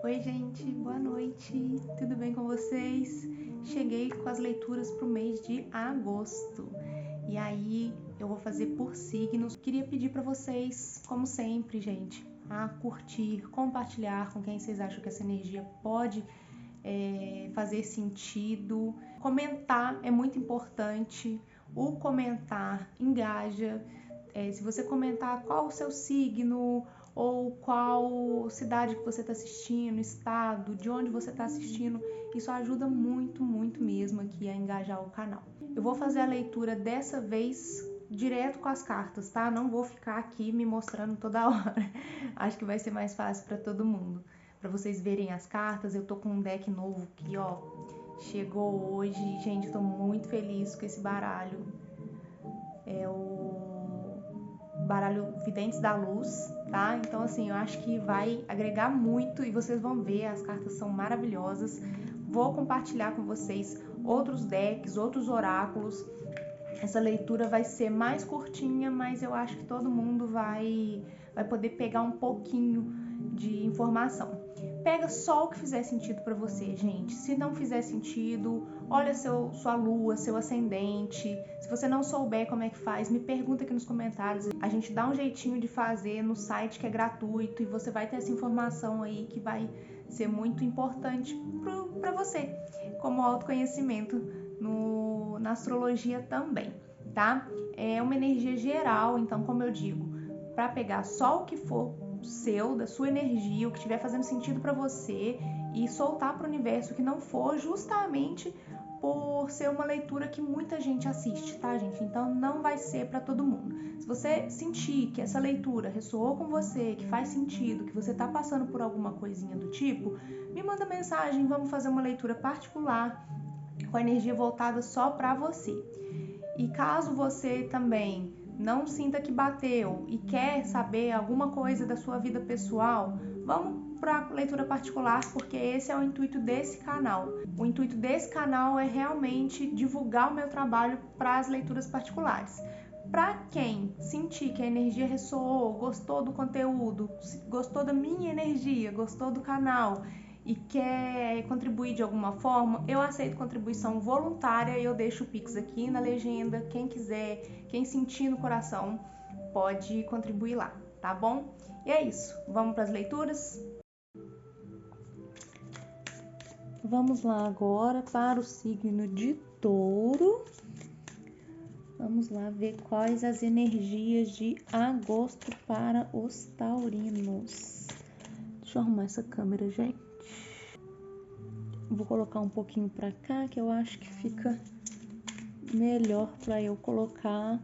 Oi, gente, boa noite, tudo bem com vocês? Cheguei com as leituras para o mês de agosto e aí eu vou fazer por signos. Queria pedir para vocês, como sempre, gente, a curtir, compartilhar com quem vocês acham que essa energia pode fazer sentido. Comentar é muito importante, o comentar engaja. Se você comentar qual o seu signo ou qual cidade que você está assistindo, estado, de onde você está assistindo, isso ajuda muito, muito mesmo aqui a engajar o canal. Eu vou fazer a leitura dessa vez direto com as cartas, tá? Não vou ficar aqui me mostrando toda hora. Acho que vai ser mais fácil para todo mundo. Para vocês verem as cartas, eu tô com um deck novo aqui, ó. Chegou hoje, gente, eu tô muito feliz com esse baralho. É o baralho Videntes da Luz, tá? Então, assim, eu acho que vai agregar muito e vocês vão ver, as cartas são maravilhosas. Vou compartilhar com vocês outros decks, outros oráculos. Essa leitura vai ser mais curtinha, mas eu acho que todo mundo vai poder pegar um pouquinho de informação. Pega só o que fizer sentido para você, gente. Se não fizer sentido, olha sua lua, seu ascendente. Se você não souber como é que faz, me pergunta aqui nos comentários. A gente dá um jeitinho de fazer no site que é gratuito e você vai ter essa informação aí que vai ser muito importante para você, como autoconhecimento na astrologia também, tá? É uma energia geral, então, como eu digo, para pegar só o que for seu, da sua energia, o que estiver fazendo sentido para você e soltar para o universo o que não for, justamente por ser uma leitura que muita gente assiste, tá, gente? Então não vai ser para todo mundo. Se você sentir que essa leitura ressoou com você, que faz sentido, que você tá passando por alguma coisinha do tipo, me manda mensagem, vamos fazer uma leitura particular com a energia voltada só para você. E caso você também não sinta que bateu e quer saber alguma coisa da sua vida pessoal, vamos para a leitura particular, porque esse é o intuito desse canal. O intuito desse canal é realmente divulgar o meu trabalho para as leituras particulares. Para quem sentir que a energia ressoou, gostou do conteúdo, gostou da minha energia, gostou do canal e quer contribuir de alguma forma, eu aceito contribuição voluntária e eu deixo o Pix aqui na legenda. Quem quiser, quem sentir no coração, pode contribuir lá, tá bom? E é isso, vamos para as leituras? Vamos lá agora para o signo de Touro. Vamos lá ver quais as energias de agosto para os taurinos. Deixa eu arrumar essa câmera, gente. Vou colocar um pouquinho para cá, que eu acho que fica melhor para eu colocar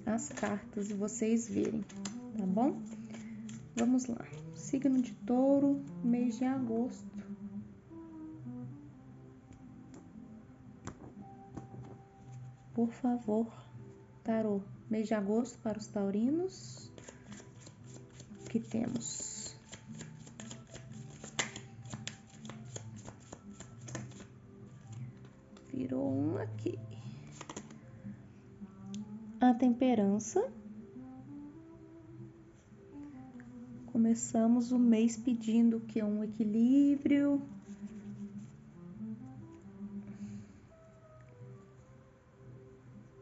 as cartas e vocês verem, tá bom? Vamos lá. Signo de Touro, mês de agosto. Por favor, tarô, mês de agosto para os taurinos. O que temos? Virou um aqui. A temperança. Começamos o mês pedindo que é um equilíbrio.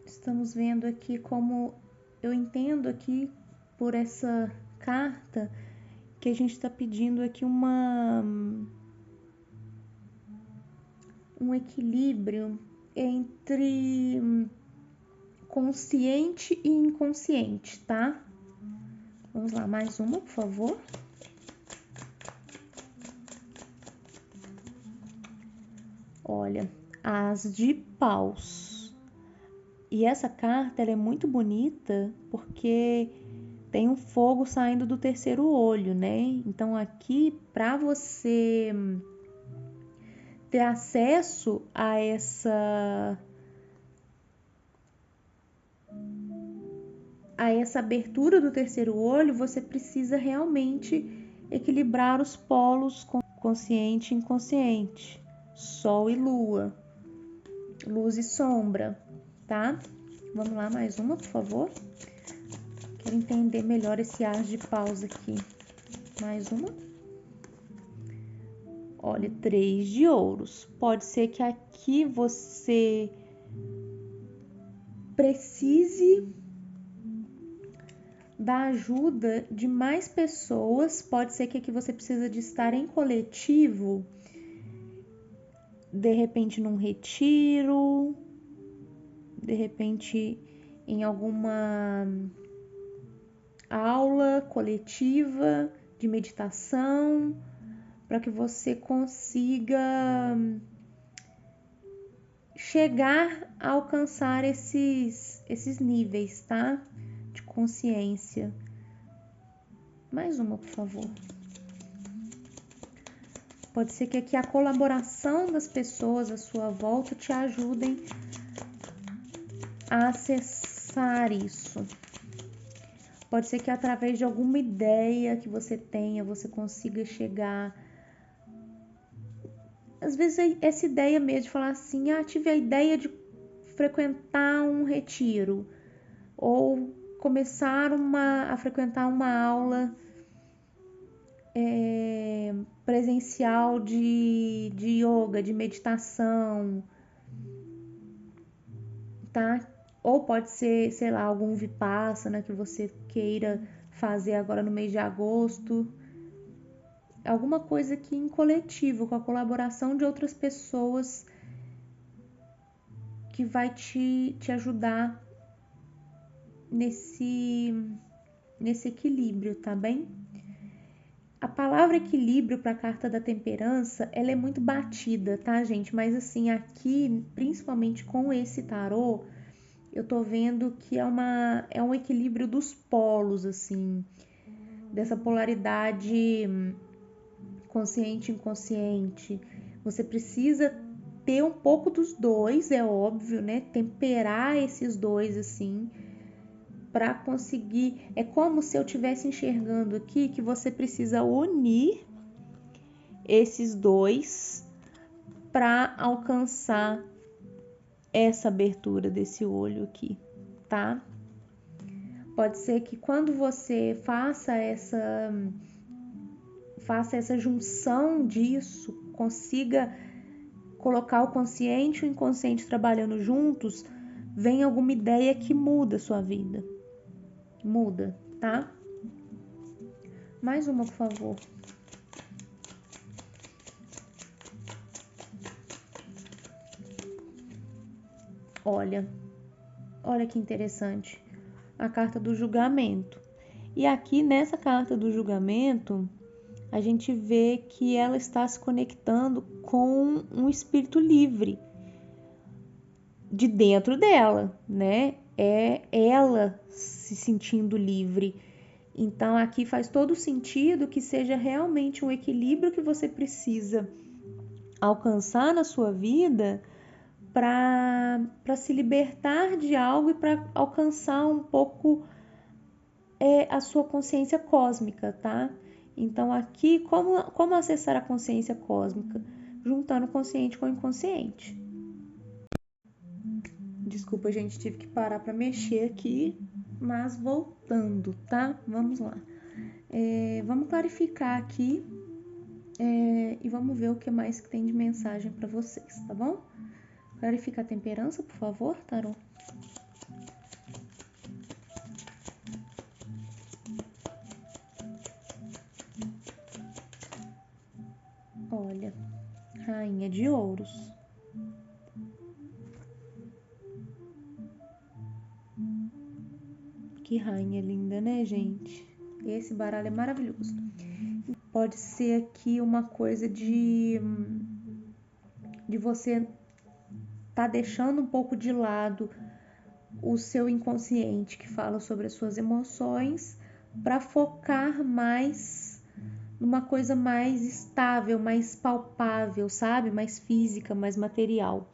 Estamos vendo aqui como eu entendo aqui por essa carta que a gente está pedindo aqui um equilíbrio entre consciente e inconsciente, tá? Vamos lá, mais uma, por favor. Olha, as de paus. E essa carta, ela é muito bonita porque tem um fogo saindo do terceiro olho, né? Então aqui, para você ter acesso a essa abertura do terceiro olho, você precisa realmente equilibrar os polos consciente e inconsciente, sol e lua, luz e sombra, tá? Vamos lá, mais uma, por favor. Quero entender melhor esse as de paus aqui. Mais uma. Olha, 3 de ouros. Pode ser que aqui você precise da ajuda de mais pessoas. Pode ser que aqui você precisa de estar em coletivo, de repente num retiro, de repente em alguma aula coletiva de meditação, para que você consiga chegar a alcançar esses níveis, tá? De consciência. Mais uma, por favor. Pode ser que aqui a colaboração das pessoas à sua volta te ajudem a acessar isso. Pode ser que através de alguma ideia que você tenha, você consiga chegar. Às vezes essa ideia mesmo de falar assim, tive a ideia de frequentar um retiro ou começar a frequentar uma aula presencial de yoga, de meditação, tá? Ou pode ser, sei lá, algum vipassana que você queira fazer agora no mês de agosto. Alguma coisa aqui em coletivo, com a colaboração de outras pessoas que vai te ajudar nesse equilíbrio, tá bem? A palavra equilíbrio para a carta da temperança, ela é muito batida, tá, gente? Mas assim, aqui, principalmente com esse tarô, eu tô vendo que é um equilíbrio dos polos, assim, dessa polaridade consciente e inconsciente. Você precisa ter um pouco dos dois, é óbvio, né? Temperar esses dois, assim, para conseguir. É como se eu estivesse enxergando aqui que você precisa unir esses dois para alcançar essa abertura desse olho aqui, tá? Pode ser que quando você faça essa junção disso, consiga colocar o consciente e o inconsciente trabalhando juntos, vem alguma ideia que muda a sua vida. Muda, tá? Mais uma, por favor. Olha que interessante. A carta do julgamento. E aqui nessa carta do julgamento, a gente vê que ela está se conectando com um espírito livre de dentro dela, né? É ela se sentindo livre. Então aqui faz todo sentido que seja realmente um equilíbrio que você precisa alcançar na sua vida para se libertar de algo e para alcançar um pouco a sua consciência cósmica, tá? Então aqui, como acessar a consciência cósmica? Juntando o consciente com o inconsciente. Desculpa, gente, tive que parar para mexer aqui, mas voltando, tá? Vamos lá. Vamos clarificar aqui e vamos ver o que mais que tem de mensagem para vocês, tá bom? Clarifica a temperança, por favor, tarô. Olha, rainha de ouros. Que rainha linda, né, gente? Esse baralho é maravilhoso. Pode ser aqui uma coisa de você tá deixando um pouco de lado o seu inconsciente que fala sobre as suas emoções para focar mais numa coisa mais estável, mais palpável, sabe? Mais física, mais material,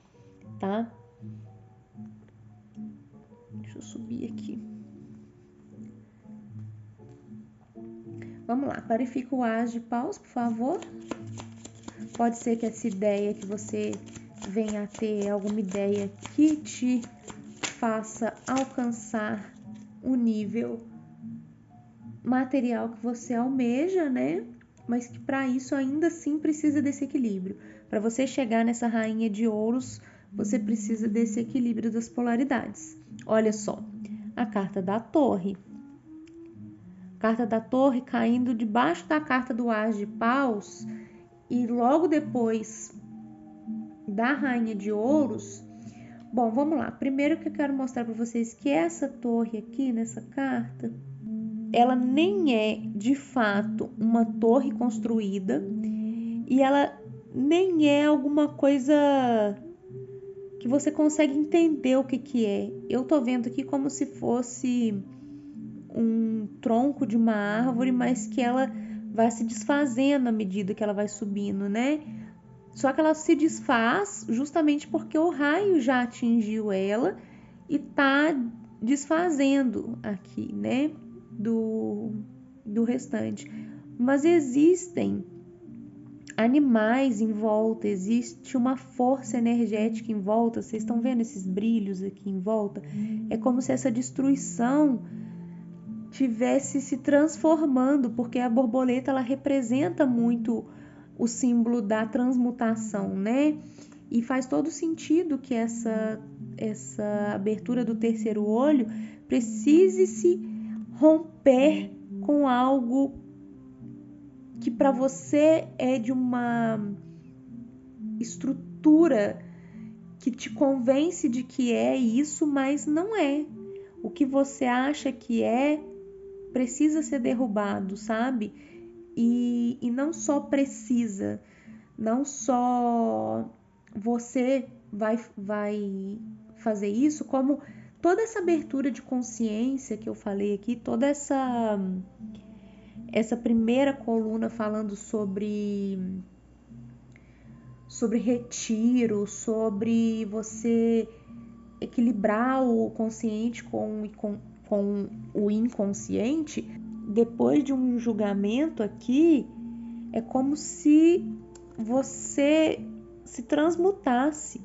tá? Deixa eu subir aqui. Vamos lá, clarifica o as de paus, por favor. Pode ser que essa ideia que você venha a ter, alguma ideia que te faça alcançar um nível material que você almeja, né? mas que para isso ainda assim precisa desse equilíbrio. Para você chegar nessa rainha de ouros, você precisa desse equilíbrio das polaridades. Olha só, a carta da torre. Carta da torre caindo debaixo da carta do as de paus e logo depois da rainha de ouros. Bom, vamos lá. Primeiro que eu quero mostrar para vocês que essa torre aqui nessa carta, ela nem é de fato uma torre construída e ela nem é alguma coisa que você consegue entender o que é. Eu tô vendo aqui como se fosse um tronco de uma árvore, mas que ela vai se desfazendo à medida que ela vai subindo, né? Só que ela se desfaz justamente porque o raio já atingiu ela e tá desfazendo aqui, né? Do restante. Mas existem animais em volta, existe uma força energética em volta. Vocês estão vendo esses brilhos aqui em volta? É como se essa destruição tivesse se transformando, porque a borboleta ela representa muito o símbolo da transmutação, né? E faz todo sentido que essa abertura do terceiro olho precise se romper com algo que para você é de uma estrutura que te convence de que é isso, mas não é. O que você acha que é precisa ser derrubado, sabe? E não só precisa, não só você vai fazer isso, como toda essa abertura de consciência que eu falei aqui, toda essa primeira coluna falando sobre retiro, sobre você equilibrar o consciente com o inconsciente. Depois de um julgamento aqui, é como se você se transmutasse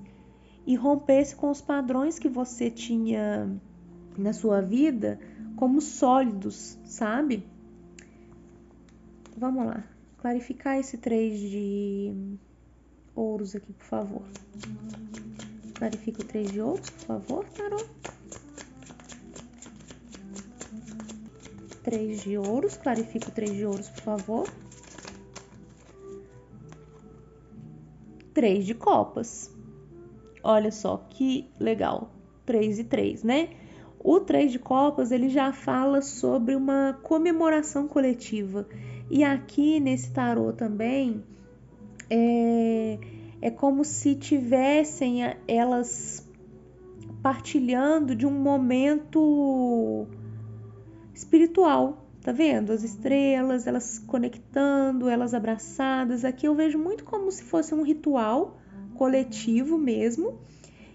e rompesse com os padrões que você tinha na sua vida como sólidos, sabe? Vamos lá, clarificar esse 3 de ouros aqui, por favor. Clarifica o 3 de ouros, por favor, tarô. 3 de ouros, clarifica o 3 de ouros, por favor. 3 de copas. Olha só que legal. 3 e 3, né? O 3 de copas, ele já fala sobre uma comemoração coletiva. E aqui nesse tarô também, é como se tivessem elas partilhando de um momento espiritual, tá vendo? As estrelas, elas conectando, elas abraçadas. Aqui eu vejo muito como se fosse um ritual coletivo mesmo.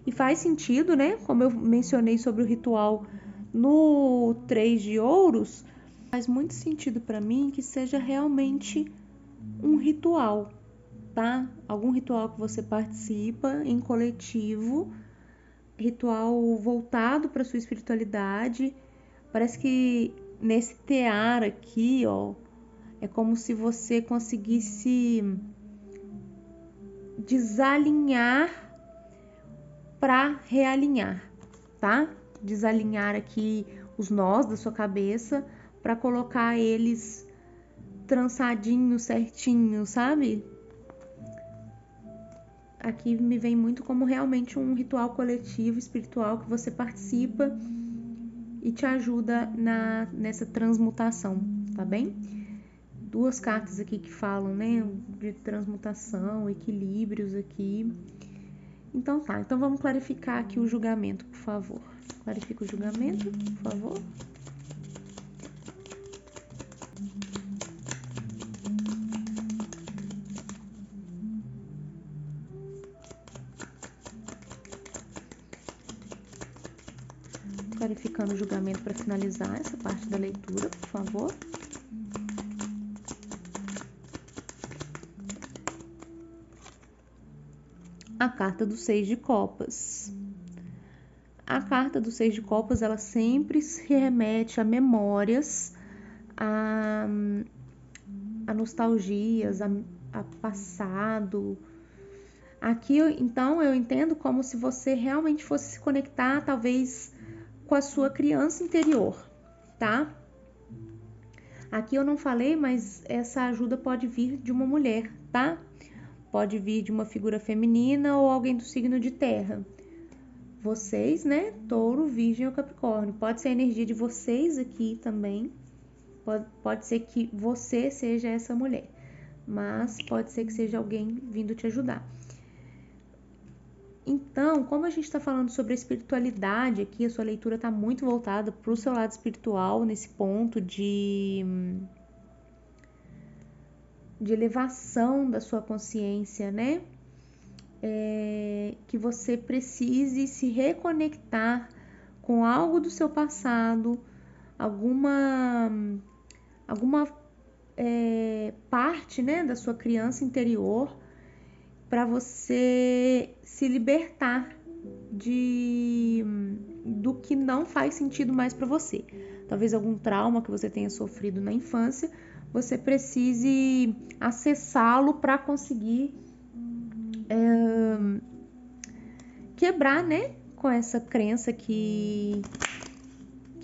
E faz sentido, né? Como eu mencionei sobre o ritual no 3 de ouros, faz muito sentido para mim que seja realmente um ritual, tá? Algum ritual que você participa em coletivo, ritual voltado para sua espiritualidade. Parece que nesse tear aqui, ó, é como se você conseguisse desalinhar para realinhar, tá? Desalinhar aqui os nós da sua cabeça para colocar eles trançadinhos, certinhos, sabe? Aqui me vem muito como realmente um ritual coletivo, espiritual, que você participa e te ajuda nessa transmutação, tá bem? Duas cartas aqui que falam, né, de transmutação, equilíbrios aqui. Então tá, então vamos clarificar aqui o julgamento, por favor. Clarifica o julgamento, por favor. Clarificando o julgamento para finalizar essa parte da leitura, por favor. A carta do 6 de copas. A carta do 6 de copas, ela sempre se remete a memórias, a nostalgias, a passado. Aqui, então, eu entendo como se você realmente fosse se conectar, talvez, com a sua criança interior, tá? Aqui eu não falei, mas essa ajuda pode vir de uma mulher, tá? Pode vir de uma figura feminina ou alguém do signo de terra. Vocês, né? Touro, Virgem ou Capricórnio. Pode ser a energia de vocês aqui também. Pode ser que você seja essa mulher, mas pode ser que seja alguém vindo te ajudar. Então, como a gente está falando sobre a espiritualidade aqui, a sua leitura está muito voltada para o seu lado espiritual, nesse ponto de elevação da sua consciência, né? Que você precise se reconectar com algo do seu passado, alguma parte, né, da sua criança interior, para você se libertar do que não faz sentido mais para você. Talvez algum trauma que você tenha sofrido na infância, você precise acessá-lo para conseguir quebrar, né, com essa crença que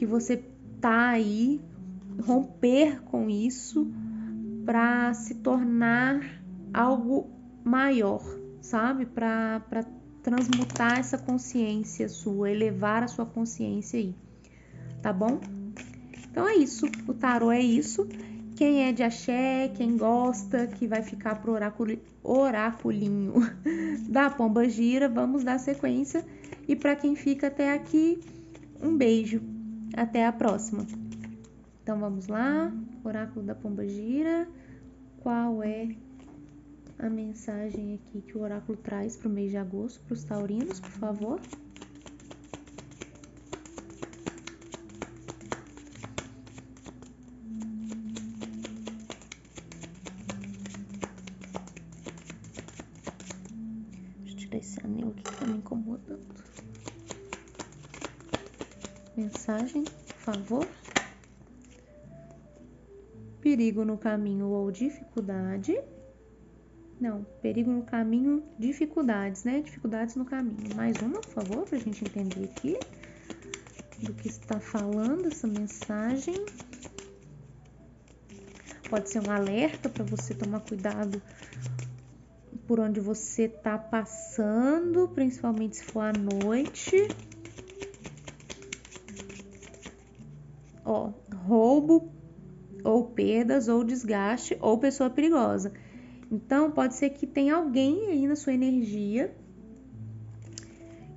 você tá aí, romper com isso para se tornar algo maior, sabe? Para transmutar essa consciência sua, elevar a sua consciência aí, tá bom? Então é isso, o tarô é isso. Quem é de axé, quem gosta, que vai ficar pro oraculinho da Pombagira, vamos dar sequência. E para quem fica até aqui, um beijo. Até a próxima. Então vamos lá, oráculo da Pombagira. Qual é a mensagem aqui que o oráculo traz para o mês de agosto para os taurinos, por favor? Deixa eu tirar esse anel aqui que tá me incomodando. Mensagem, por favor. Perigo no caminho ou dificuldade. Não, perigo no caminho, dificuldades, né? Dificuldades no caminho. Mais uma, por favor, pra gente entender aqui do que está falando essa mensagem. Pode ser um alerta para você tomar cuidado por onde você tá passando, principalmente se for à noite. Ó, roubo, ou perdas, ou desgaste, ou pessoa perigosa. Então, pode ser que tenha alguém aí na sua energia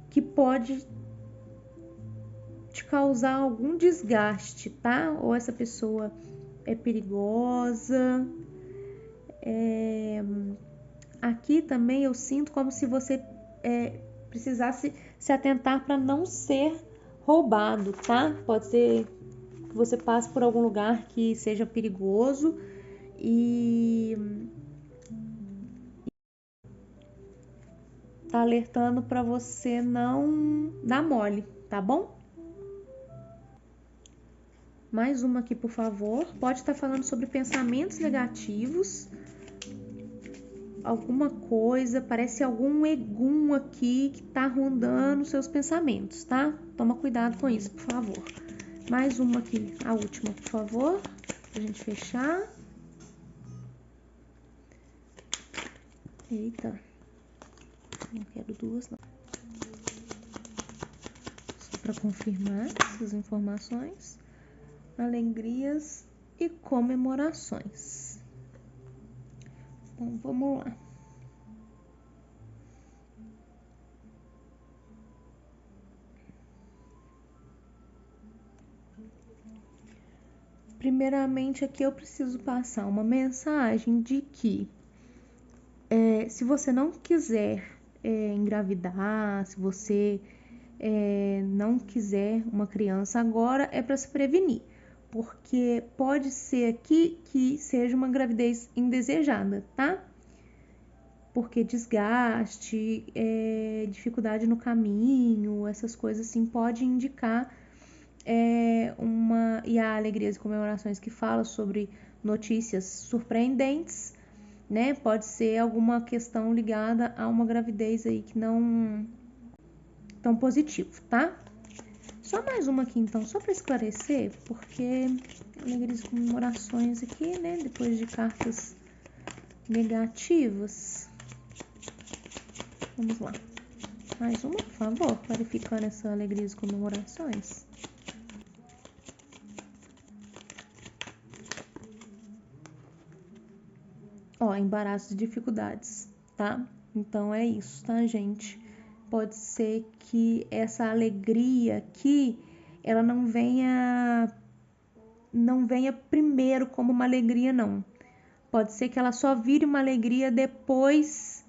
que pode te causar algum desgaste, tá? Ou essa pessoa é perigosa. Aqui também eu sinto como se você precisasse se atentar para não ser roubado, tá? Pode ser que você passe por algum lugar que seja perigoso e tá alertando para você não dar mole, tá bom? Mais uma aqui, por favor. Pode estar falando sobre pensamentos negativos, alguma coisa, parece algum egum aqui que tá rondando seus pensamentos, tá? Toma cuidado com isso, por favor. Mais uma aqui, a última, por favor, pra gente fechar. Eita, não quero duas, não. Só para confirmar essas informações. Alegrias e comemorações. Então, vamos lá. Primeiramente, aqui eu preciso passar uma mensagem de que se você não quiser engravidar, se você não quiser uma criança agora, é para se prevenir, porque pode ser aqui que seja uma gravidez indesejada, tá? Porque desgaste, dificuldade no caminho, essas coisas assim, pode indicar e há alegrias e comemorações que falam sobre notícias surpreendentes, né? Pode ser alguma questão ligada a uma gravidez aí que não tão positivo, tá? Só mais uma aqui então, só para esclarecer, porque alegrias e comemorações aqui, né? Depois de cartas negativas. Vamos lá. Mais uma, por favor, clarificando essa alegrias e comemorações. Ó, embaraços e dificuldades, tá? Então é isso, tá, gente? Pode ser que essa alegria aqui, ela não venha primeiro como uma alegria, não. Pode ser que ela só vire uma alegria depois.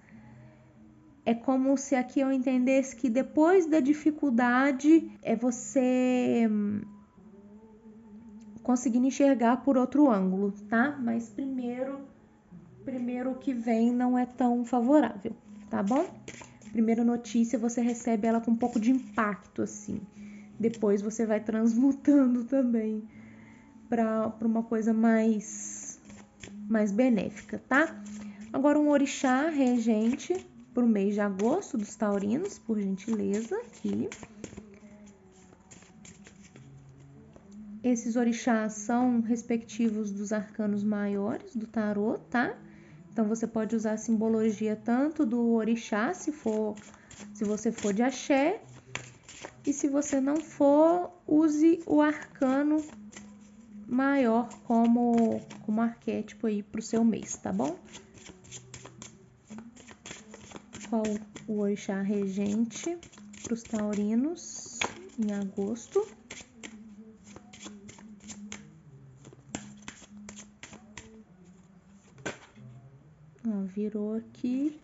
É como se aqui eu entendesse que depois da dificuldade é você conseguindo enxergar por outro ângulo, tá? Mas primeiro o que vem não é tão favorável, tá bom? Primeira notícia você recebe ela com um pouco de impacto, assim. Depois você vai transmutando também para uma coisa mais benéfica, tá? Agora um orixá regente para o mês de agosto dos taurinos, por gentileza, aqui. Esses orixás são respectivos dos arcanos maiores do tarô, tá? Então você pode usar a simbologia tanto do orixá, se você for de axé, e se você não for, use o arcano maior como arquétipo aí pro seu mês, tá bom? Qual o orixá regente para os taurinos em agosto? Ó, virou aqui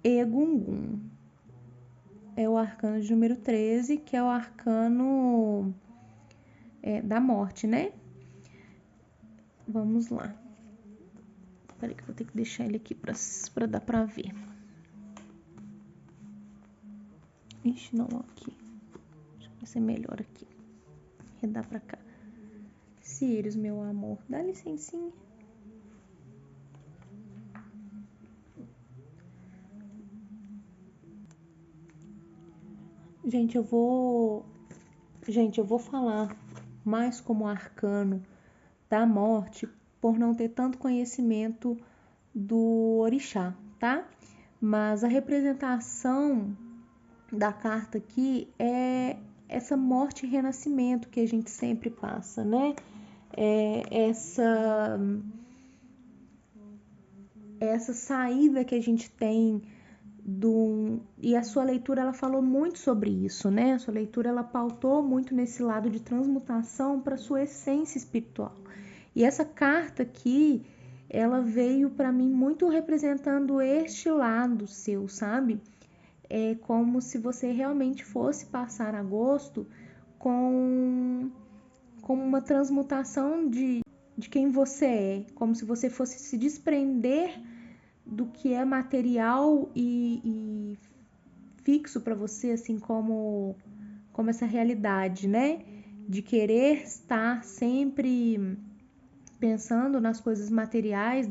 Egungun. É o arcano de número 13, que é o arcano da morte, né? Vamos lá. Peraí que eu vou ter que deixar ele aqui pra dar pra ver. Ixi, não, aqui. Acho que vai ser melhor aqui. Redar pra cá. Sirius, meu amor, dá licencinha. Gente, eu vou falar mais como arcano da morte por não ter tanto conhecimento do orixá, tá? Mas a representação da carta aqui é essa morte e renascimento que a gente sempre passa, né? Essa saída que a gente tem e a sua leitura ela falou muito sobre isso, né? A sua leitura ela pautou muito nesse lado de transmutação para sua essência espiritual. E essa carta aqui, ela veio para mim muito representando este lado seu, sabe? É como se você realmente fosse passar agosto com uma transmutação de quem você é, como se você fosse se desprender do que é material e fixo para você, assim como essa realidade, né? De querer estar sempre pensando nas coisas materiais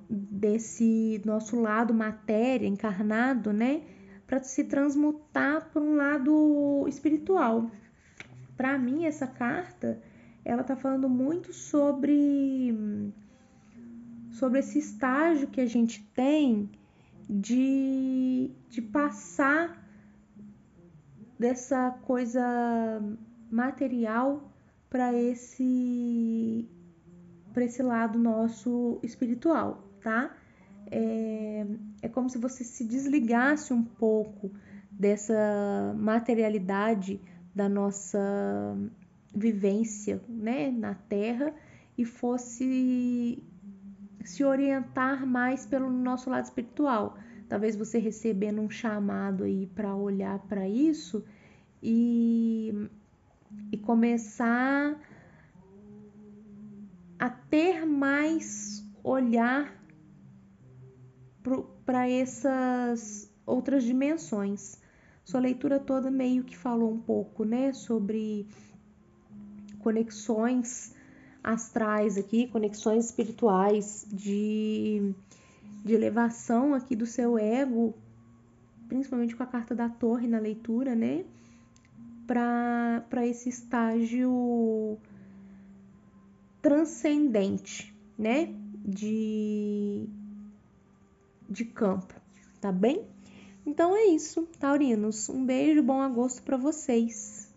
desse nosso lado matéria encarnado, né? Para se transmutar para um lado espiritual. Para mim, essa carta, ela tá falando muito sobre esse estágio que a gente tem de passar dessa coisa material para esse lado nosso espiritual, tá? É como se você se desligasse um pouco dessa materialidade da nossa vivência, né, na Terra e fosse se orientar mais pelo nosso lado espiritual. Talvez você recebendo um chamado aí para olhar para isso e começar a ter mais olhar para essas outras dimensões. Sua leitura toda meio que falou um pouco, né, sobre conexões astrais aqui, conexões espirituais de elevação aqui do seu ego, principalmente com a carta da Torre na leitura, né? Para esse estágio transcendente, né? De campo, tá bem? Então é isso, taurinos. Um beijo, bom agosto para vocês.